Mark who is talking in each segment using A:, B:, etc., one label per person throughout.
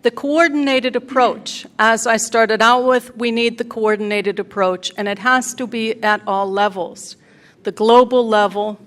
A: The coordinated approach, as I started out with, we need the coordinated approach, and it has to be at all levels. The global level,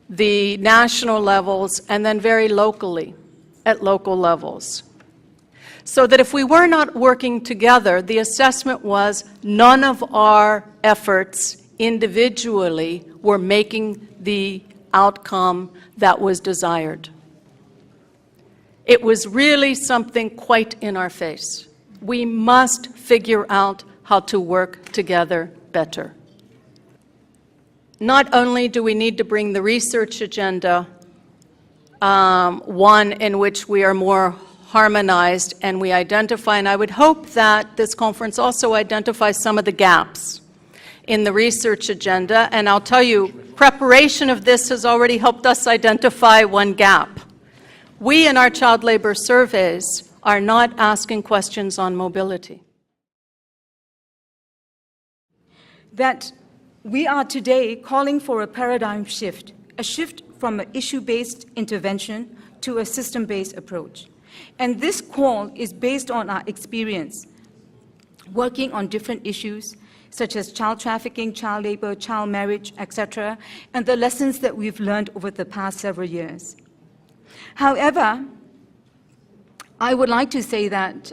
A: the national levels, and then very locally, at local levels. So that if we were not working together, the assessment was none of our efforts individually were making the outcome that was desired. It was really something quite in our face. We must figure out how to work together better. Not only do we need to bring the research agenda, one in which we are more harmonized and we identify, and I would hope that this conference also identifies some of the gaps in the research agenda, and I'll tell you, preparation of this has already helped us identify one gap. We in our child labor surveys are not asking questions on mobility.
B: That we are today calling for a paradigm shift, a shift from an issue-based intervention to a system-based approach. And this call is based on our experience working on different issues such as child trafficking, child labor, child marriage, etc., and the lessons that we've learned over the past several years. However, I would like to say that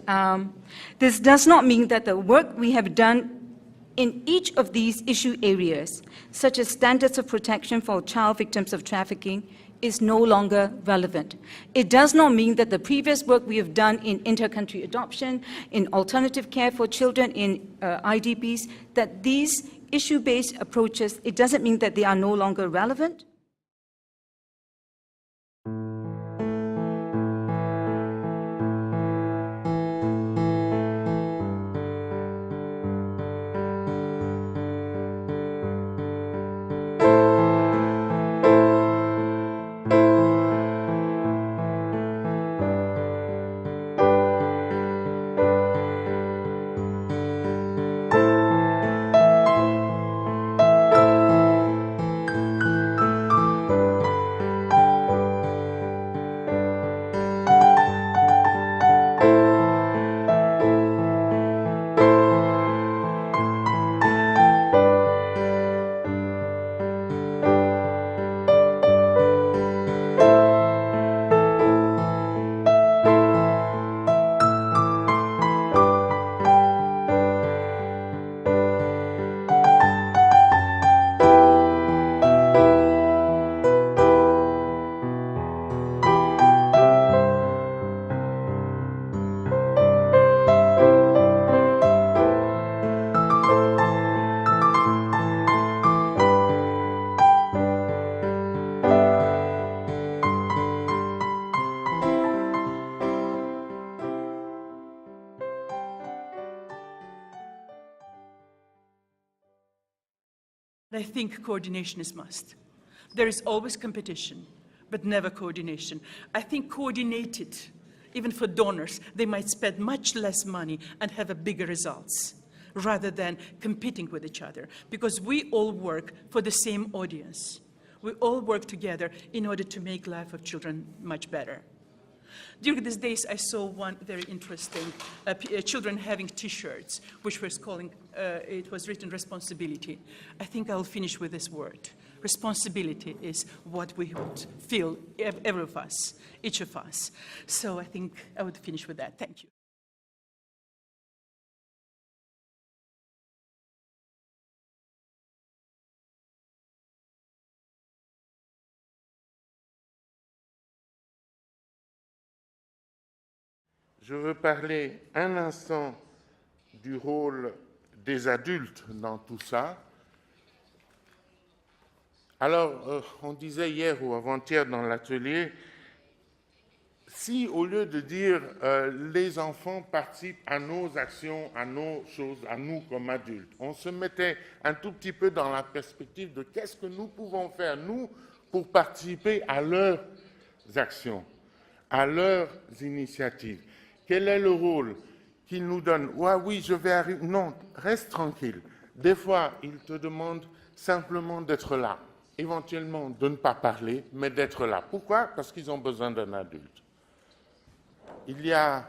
B: this does not mean that the work we have done in each of these issue areas, such as standards of protection for child victims of trafficking, is no longer relevant. It does not mean that the previous work we have done in inter-country adoption, in alternative care for children in IDPs, that these issue-based approaches, it doesn't mean that they are no longer relevant.
C: I think coordination is must. There is always competition, but never coordination. I think coordinated, even for donors, they might spend much less money and have a bigger results rather than competing with each other, because we all work for the same audience. We all work together in order to make life of children much better. During these days, I saw one very interesting, children having T-shirts, which was calling, it was written responsibility. I think I'll finish with this word. Responsibility is what we would feel, every of us, each of us. So I think I would finish with that. Thank you.
D: Je veux parler un instant du rôle des adultes dans tout ça. Alors, on disait hier ou avant-hier dans l'atelier, si au lieu de dire les enfants participent à nos actions, à nos choses, à nous comme adultes, on se mettait un tout petit peu dans la perspective de qu'est-ce que nous pouvons faire, nous, pour participer à leurs actions, à leurs initiatives. Quel est le rôle qu'ils nous donnent? Ouais, oui, je vais arriver. Non, reste tranquille. Des fois, ils te demandent simplement d'être là. Éventuellement, de ne pas parler, mais d'être là. Pourquoi? Parce qu'ils ont besoin d'un adulte. il y a,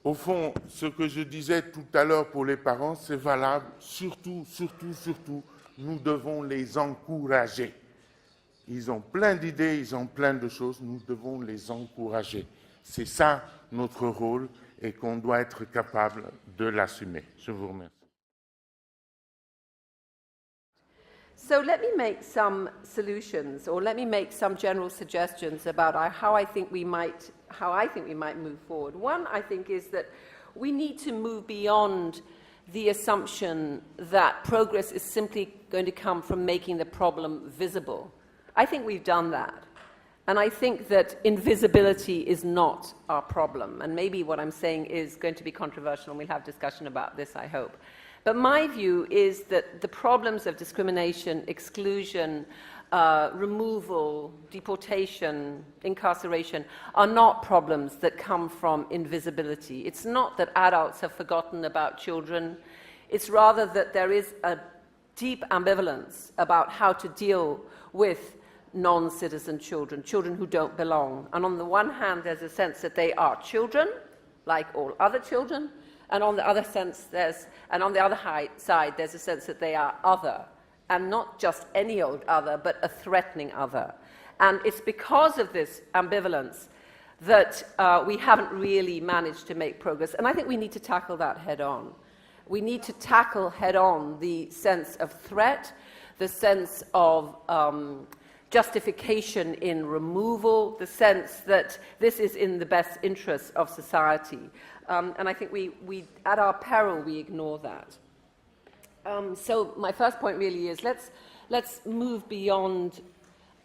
D: au fond, ce que je disais tout à l'heure pour les parents, c'est valable, surtout, nous devons les encourager. Ils ont plein d'idées, ils ont plein de choses, nous devons les encourager. C'est ça notre rôle et qu'on doit être capable de l'assumer. Je vous remercie.
E: So let me make some solutions, or let me make some general suggestions about how I think we might move forward. One, I think, is that we need to move beyond the assumption that progress is simply going to come from making the problem visible. I think we've done that. And I think that invisibility is not our problem. And maybe what I'm saying is going to be controversial, and we'll have discussion about this, I hope. But my view is that the problems of discrimination, exclusion, removal, deportation, incarceration are not problems that come from invisibility. It's not that adults have forgotten about children. It's rather that there is a deep ambivalence about how to deal with non-citizen children, children who don't belong. And on the one hand, there's a sense that they are children, like all other children, and on the other side, there's a sense that they are other, and not just any old other, but a threatening other. And it's because of this ambivalence that we haven't really managed to make progress. And I think we need to tackle that head on. We need to tackle head on the sense of threat, the sense of justification in removal, the sense that this is in the best interests of society. And I think we, at our peril, we ignore that. So my first point really is let's move beyond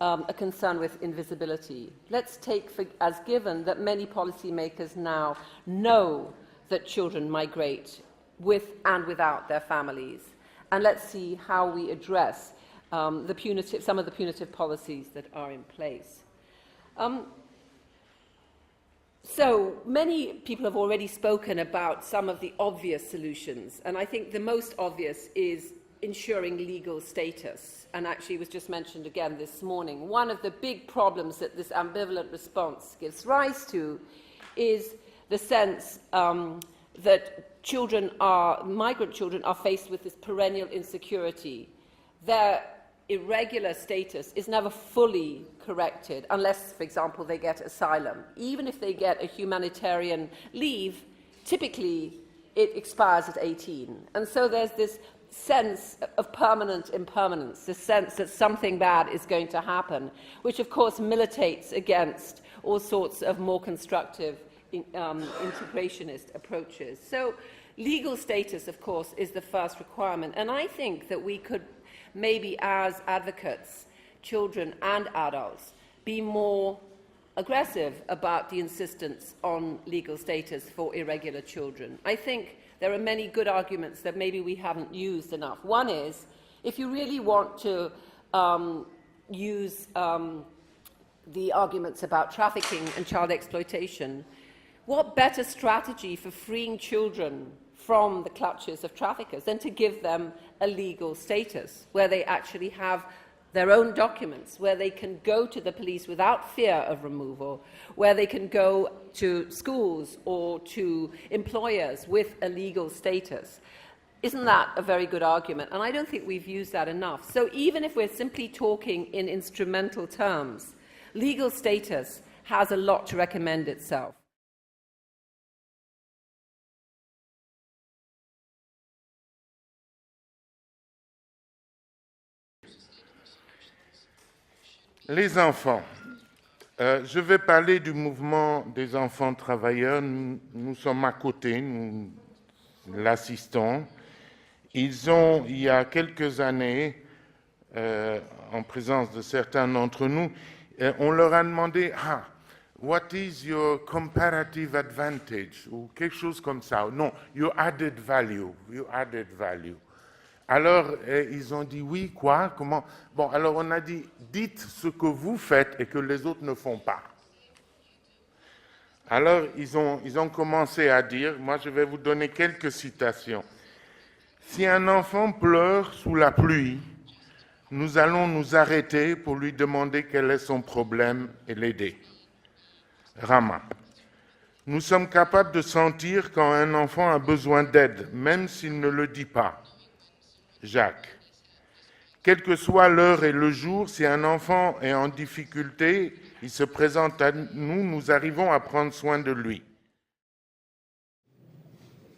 E: a concern with invisibility. Let's take as given that many policymakers now know that children migrate with and without their families. And let's see how we address some of the punitive policies that are in place. So many people have already spoken about some of the obvious solutions, and I think the most obvious is ensuring legal status, and actually was just mentioned again this morning. One of the big problems that this ambivalent response gives rise to is the sense that migrant children are faced with this perennial insecurity. Their irregular status is never fully corrected unless, for example, they get asylum. Even if they get a humanitarian leave, typically it expires at 18. And so there's this sense of permanent impermanence, this sense that something bad is going to happen, which of course militates against all sorts of more constructive integrationist approaches. So legal status, of course, is the first requirement. And I think that we could maybe as advocates, children and adults, be more aggressive about the insistence on legal status for irregular children. I think there are many good arguments that maybe we haven't used enough. One is, if you really want to use the arguments about trafficking and child exploitation, what better strategy for freeing children from the clutches of traffickers than to give them a legal status where they actually have their own documents, where they can go to the police without fear of removal, where they can go to schools or to employers with a legal status. Isn't that a very good argument? And I don't think we've used that enough. So even if we're simply talking in instrumental terms, legal status has a lot to recommend itself.
D: Les enfants. Je vais parler du mouvement des enfants travailleurs. Nous sommes à côté, nous l'assistons. Ils ont, il y a quelques années, en présence de certains d'entre nous, on leur a demandé « What is your comparative advantage ?» ou quelque chose comme ça. Non, « Your added value ». Your added value. Alors, ils ont dit, oui, quoi, comment? Bon, alors on a dit, dites ce que vous faites et que les autres ne font pas. Alors, ils ont commencé à dire, moi je vais vous donner quelques citations. Si un enfant pleure sous la pluie, nous allons nous arrêter pour lui demander quel est son problème et l'aider. Rama. Nous sommes capables de sentir quand un enfant a besoin d'aide, même s'il ne le dit pas. Jacques. Quelle que soit l'heure et le jour, si un enfant est en difficulté, il se présente à nous, nous arrivons à prendre soin de lui.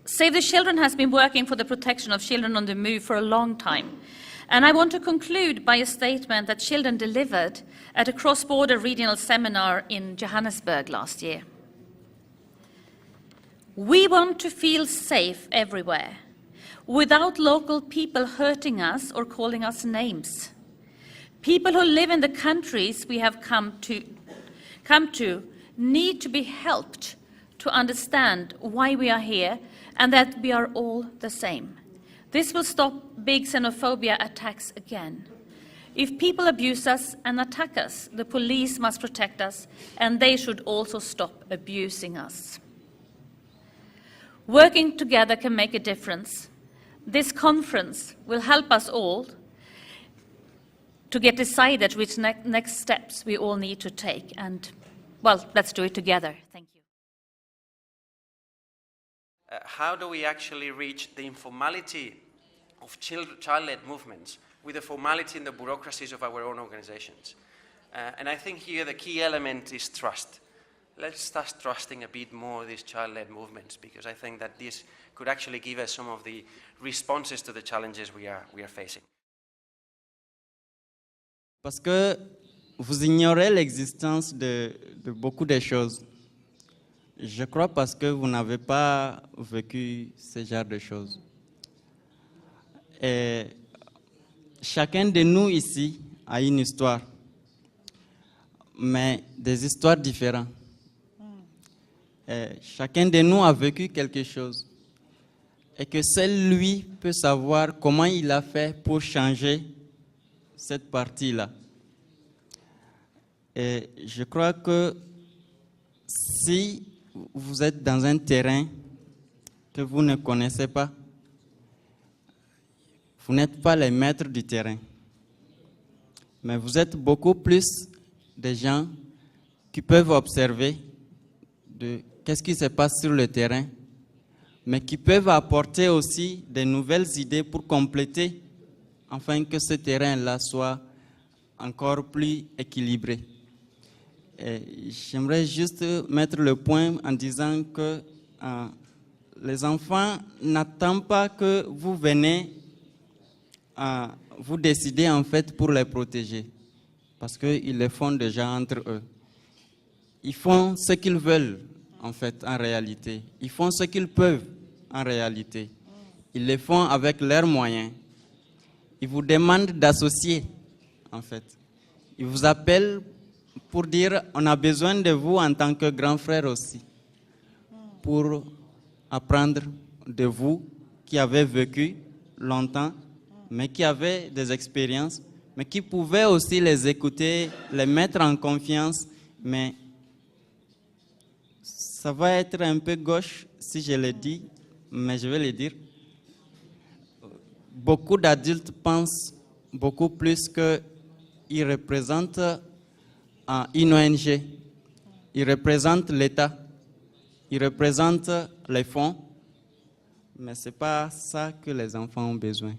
F: Save the Children has been working for the protection of children on the move for a long time. And I want to conclude by a statement that children delivered at a cross-border regional seminar in Johannesburg last year. We want to feel safe everywhere, without local people hurting us or calling us names. People who live in the countries we have come to need to be helped to understand why we are here and that we are all the same. This will stop big xenophobia attacks again. If people abuse us and attack us, the police must protect us, and they should also stop abusing us. Working together can make a difference. This conference will help us all to get decided which next steps we all need to take. And, well, let's do it together. Thank you.
G: How do we actually reach the informality of child-led movements with the formality and the bureaucracies of our own organizations? And I think here the key element is trust. Let's start trusting a bit more these child-led movements, because I think that this could actually give us some of the responses to the challenges we are facing.
H: Parce que vous ignorez l'existence de beaucoup de choses. Je crois parce que vous n'avez pas vécu ce genre de choses. Et chacun de nous ici a une histoire, mais des histoires différentes. Et chacun de nous a vécu quelque chose. Et que seul lui peut savoir comment il a fait pour changer cette partie-là. Et je crois que si vous êtes dans un terrain que vous ne connaissez pas, vous n'êtes pas les maîtres du terrain, mais vous êtes beaucoup plus des gens qui peuvent observer de qu'est-ce qui se passe sur le terrain, mais qui peuvent apporter aussi de nouvelles idées pour compléter, afin que ce terrain-là soit encore plus équilibré. J'aimerais juste mettre le point en disant que les enfants n'attendent pas que vous venez vous décider en fait pour les protéger, parce qu'ils le font déjà entre eux. Ils font ce qu'ils veulent en fait en réalité. Ils font ce qu'ils peuvent en réalité. Ils le font avec leurs moyens. Ils vous demandent d'associer en fait. Ils vous appellent pour dire on a besoin de vous en tant que grand frère aussi, pour apprendre de vous qui avez vécu longtemps, mais qui avaient des expériences, mais qui pouvaient aussi les écouter, les mettre en confiance. Mais ça va être un peu gauche si je le dis, mais je vais le dire. Beaucoup d'adultes pensent beaucoup plus qu'ils représentent une ONG, ils représentent l'État, ils représentent les fonds, mais ce n'est pas ça que les enfants ont besoin.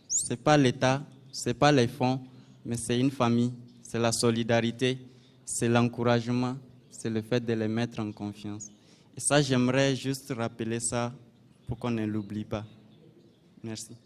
H: Ce n'est pas l'État, ce n'est pas les fonds, mais c'est une famille, c'est la solidarité, c'est l'encouragement, c'est le fait de les mettre en confiance. Et ça, j'aimerais juste rappeler ça pour qu'on ne l'oublie pas. Merci.